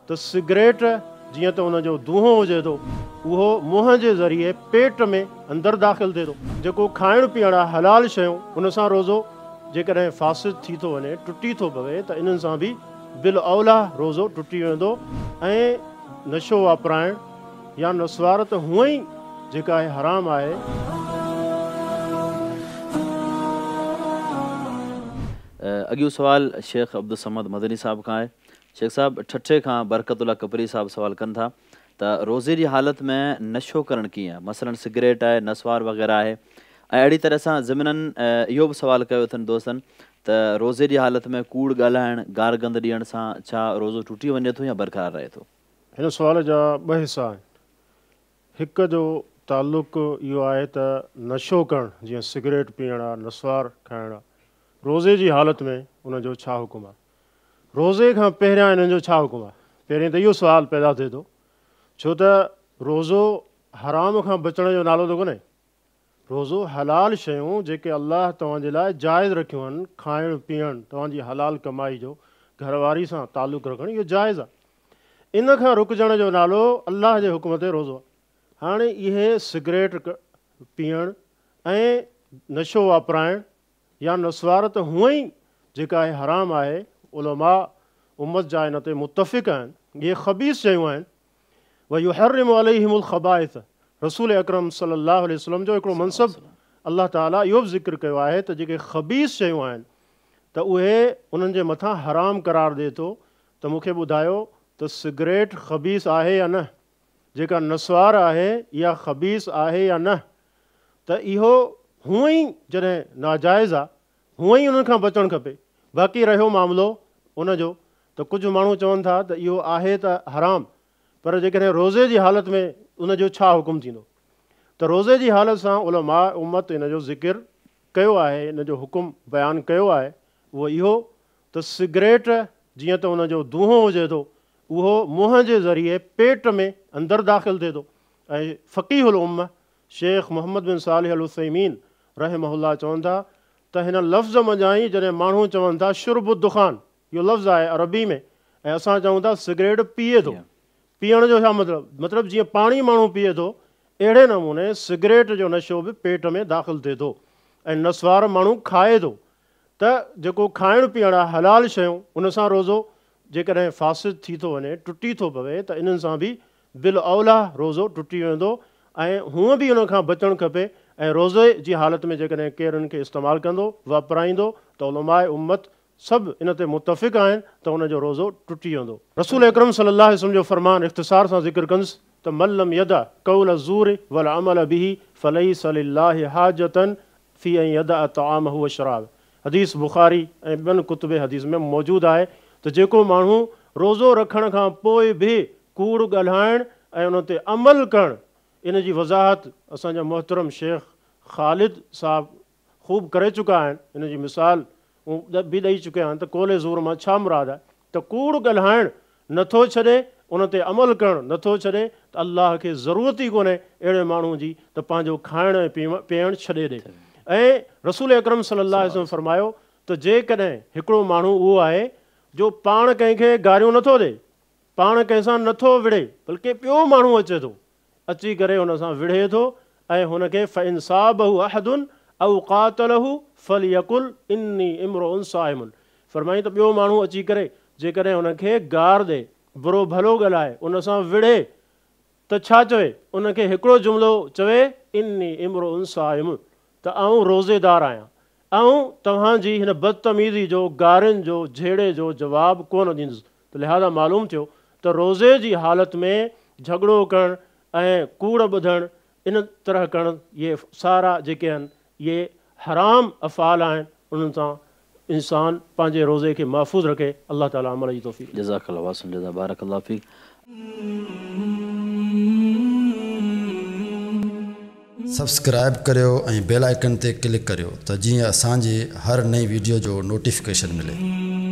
त सिगरेट जीअं त उनजो धुओं हुजे थो उहो मुंहं जे ज़रिए पेट में अंदरि दाख़िल थिए थो। जेको खाइण पीअण हलाल शयूं उन सां रोज़ो जेकॾहिं फासिद थी थो वञे टुटी थो पवे त इन्हनि सां बि बिल औला रोज़ो टुटी वेंदो। ऐं नशो वापराइण या नस्वार त हूअं ई जेका आहे हराम आहे। अॻियो सवाल शेख अब्दुल समद मदनी साहब खां आहे। शेख साहब ठठे खां बरकतुल्ला कपरी साहब सवाल कनि था त रोज़े जी हालत में नशो करणु कीअं आहे, मसलन सिगरेट आहे, नस्वार वग़ैरह आहे। ऐं अहिड़ी तरह सां ज़मीननि इहो बि सवाल कयो अथनि दोस्तनि त रोज़े जी हालत में कूड़ ॻाल्हाइण, गार गंद ॾियण सां छा रोज़ो टुटी वञे थो या बरक़रार रहे थो? हिन सुवाल जा ॿ हिसा आहिनि। हिक जो ताल्लुक़ इहो आहे त नशो करणु जीअं सिगरेट पीअण आहे, नस्वार खाइण आहे, रोज़े जी हालत में उनजो छा हुकुम आहे। रोज़े खां पहिरियां इन्हनि जो छा हुकुम आहे, पहिरियों त इहो सुवाल पैदा थिए थो, छो त रोज़ो हराम खां बचण जो नालो त कोन्हे। रोज़ो हलाल शयूं जेके अलाह तव्हांजे लाइ जाइज़ रखियूं आहिनि, खाइण पीअण, तव्हांजी हलाल कमाई जो, घरवारी सां ताल्लुक़ रखणु, इहो जाइज़ आहे। इन खां रुकजण जो नालो अलाह जे हुकुम ते रोज़ो आहे। हाणे इहे सिगरेट पीअण ऐं नशो वापराइण या नस्वार त हूअं ई जेका आहे हराम आहे। उलमा उम्मत जा इन ते मुतफ़िक़ आहिनि, इहे ख़बीस शयूं आहिनि। व युहर्रिमु अलैहिमुल ख़बाइथ, रसूल अकरम सल्लल्लाहु अलैहि वसल्लम जो हिकिड़ो मनसब अल्लाह ताला इहो बि ज़िक्र कयो आहे त जेके ख़बीस शयूं आहिनि त उहे उन्हनि जे मथां हराम करार ॾिए थो। त मूंखे ॿुधायो त सिगरेट ख़बीस आहे या न, जेका नस्वार आहे इहा ख़बीस आहे या न। त इहो हूअं ई जॾहिं नाजाइज़ आहे हूअं ई उन्हनि खां बचणु खपे। बाक़ी रहियो मामिलो उनजो त कुझु माण्हू चवनि था त इहो आहे त हराम, पर जेकॾहिं रोज़े जी हालत में उनजो छा हुकुम थींदो। त रोज़े जी हालत सां उलमा उम्मत इन जो ज़िक्र कयो आहे, इन जो हुकुम बयानु कयो आहे। उहो इहो त सिगरेट जीअं त उनजो धुओं हुजे थो उहो मुंहं जे ज़रिए पेट में अंदरि दाख़िल थिए थो। ऐं फ़क़ीहुल उम्मा शेख मोहम्मद बिन सालिह अल उसैमीन रहमहुल्लाह चवनि था त हिन लफ़्ज़ मञा ई जॾहिं माण्हू चवनि था शुर्बु दुखान, इहो लफ़्ज़ आहे अरबी में, ऐं असां चऊं था सिगरेट पीए थो। पीअण जो छा मतिलबु जीअं पाणी माण्हू पीए थो अहिड़े नमूने सिगरेट जो नशो बि पेट में दाख़िल थिए थो। ऐं नस्वार माण्हू खाए थो त जेको खाइण पीअण आहे हलाल शयूं उन सां रोज़ो जेकॾहिं फासिद थी थो वञे, टुटी थो पवे, त इन्हनि सां बि बिल औला रोज़ो टुटी वेंदो। ऐं हूअं बि उन खां बचणु खपे। ऐं रोज़े जी हालत में जेकॾहिं केरु इनखे इस्तेमालु कंदो, वापराईंदो, त उलमाए उम्मत सभु इन ते मुतफ़िक़ आहिनि त उनजो रोज़ो टुटी वेंदो। रसूल अकरम सल्लल्लाहु अलैहि वसल्लम जो फरमान इख़्तिसार सां ज़िक्र कंदुसि त मल्लम यदा कौल ज़ूर वल अमल बिही फलैस लिल्लाहि हाजतन फी अन यदा तआमहु व शराब। हदीस बुखारी ऐं ॿियनि कुतुबे हदीस में मौजूदु आहे त जेको माण्हू रोज़ो रखण खां पोइ बि कूड़ ॻाल्हाइण ऐं उन ते अमल करणु, इन जी वज़ाहत असांजा मोहतरम शेख ख़ालिद साहब ख़ूब करे चुका आहिनि। इन जी मिसाल बि ॾेई चुकिया आहिनि त कोले ज़ूर मां छा मुराद आहे। त कूड़ ॻाल्हाइण नथो छॾे, उन ते अमल करणु नथो छॾे, त अलाह खे ज़रूरत ई कोन्हे अहिड़े माण्हू जी त पंहिंजो खाइण ऐं पीअणु छॾे ॾे। ऐं रसूल अकरम सल्लल्लाहु अलैहि वसल्लम फरमायो त जेकॾहिं हिकिड़ो माण्हू उहो आहे जो पाण कंहिंखे गारियूं नथो ॾे, पाण कंहिंसां नथो विढ़े, बल्कि ॿियो माण्हू अचे थो, अची करे हुन सां विढ़े थो ऐं हुनखे फ़इनसाबहु अहदुन औ क़ातलहु फलयकुल इन्नी इम्रुउन साइमुन। फरमाई त ॿियो माण्हू अची करे जेकॾहिं हुनखे गार ॾे, बुरो भलो ॻाल्हाए, उन सां विढ़े, त छा चवे, उनखे हिकिड़ो जुमिलो चवे इन्नी इम्रुउन साइम, त आऊं रोज़ेदार आहियां। ऐं तव्हांजी हिन बदतमीज़ी जो, गारियुनि जो, झेड़े जो जवाबु कोन ॾींदुसि। त लिहाज़ा मालूम थियो त रोज़े जी हालत में झगड़ो करणु ऐं कूड़ ॿुधणु, इन तरह करणु, इहे सारा जेके आहिनि इहे हराम अफ़ाल आहिनि। उन्हनि सां इंसान पंहिंजे रोज़े खे महफ़ूज़ रखे। अल्लाह ताला अमल जी तौफ़ीक़। जज़ाकल्लाह वासिन जज़ा बारकल्लाह फ़ीक। सब्सक्राइब करियो ऐं बेल आइकन ते क्लिक करियो त जीअं असांजी हर नई वीडियो जो नोटिफिकेशन मिले।